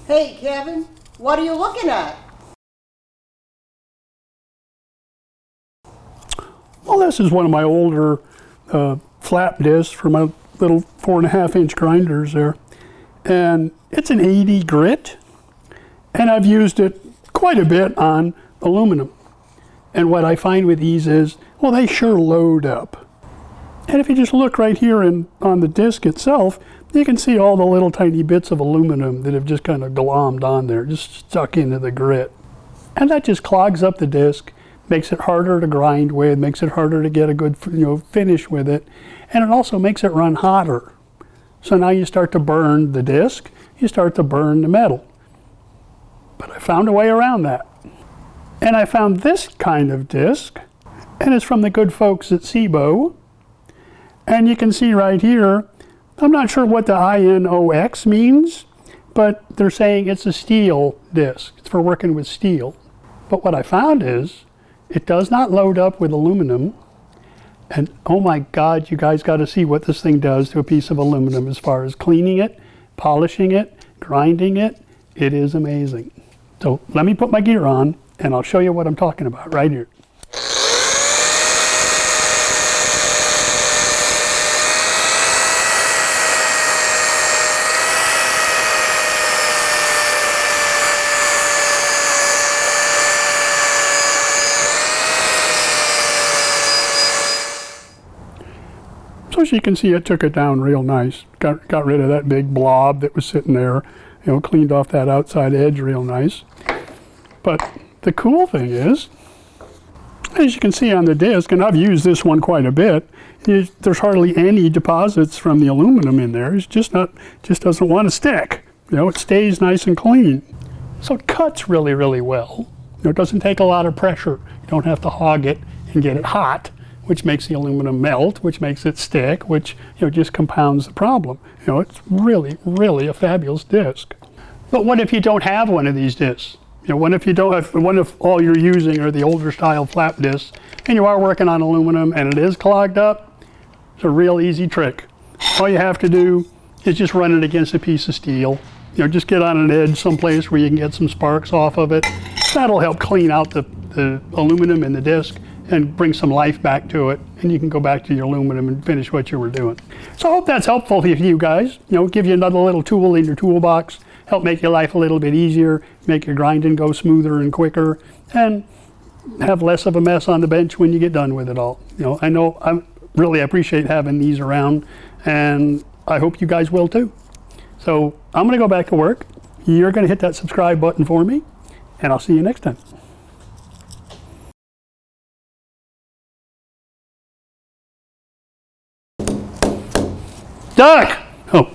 Hey, Kevin, what are you looking at? Well, this is one of my older flap discs for my little 4.5-inch grinders there. And it's an 80 grit, and I've used it quite a bit on aluminum. And what I find with these is, well, they sure load up. And if you just look right here on the disc itself, you can see all the little tiny bits of aluminum that have just kind of glommed on there, just stuck into the grit. And that just clogs up the disc, makes it harder to grind with, makes it harder to get a good finish with it, and it also makes it run hotter. So now you start to burn the disc, you start to burn the metal. But I found a way around that. And I found this kind of disc, and it's from the good folks at Cibo. And you can see right here, I'm not sure what the INOX means, but they're saying it's a steel disc. It's for working with steel. But what I found is, it does not load up with aluminum. And oh my God, you guys got to see what this thing does to a piece of aluminum as far as cleaning it, polishing it, grinding it. It is amazing. So let me put my gear on and I'll show you what I'm talking about right here. So as you can see, it took it down real nice. Got rid of that big blob that was sitting there, cleaned off that outside edge real nice. But the cool thing is, as you can see on the disc, and I've used this one quite a bit, there's hardly any deposits from the aluminum in there. It's just doesn't want to stick. It stays nice and clean. So it cuts really, really well. It doesn't take a lot of pressure. You don't have to hog it and get it hot, which makes the aluminum melt, which makes it stick, which just compounds the problem. It's really, really a fabulous disc. But what if you don't have one of these discs? What if all you're using are the older style flap discs, and you are working on aluminum and it is clogged up? It's a real easy trick. All you have to do is just run it against a piece of steel. Just get on an edge someplace where you can get some sparks off of it. That'll help clean out the aluminum in the disc and bring some life back to it, and you can go back to your aluminum and finish what you were doing. So I hope that's helpful to you guys. Give you another little tool in your toolbox, help make your life a little bit easier, make your grinding go smoother and quicker, and have less of a mess on the bench when you get done with it all. I know I really appreciate having these around, and I hope you guys will too. So I'm gonna go back to work. You're gonna hit that subscribe button for me, and I'll see you next time. Duck! Oh.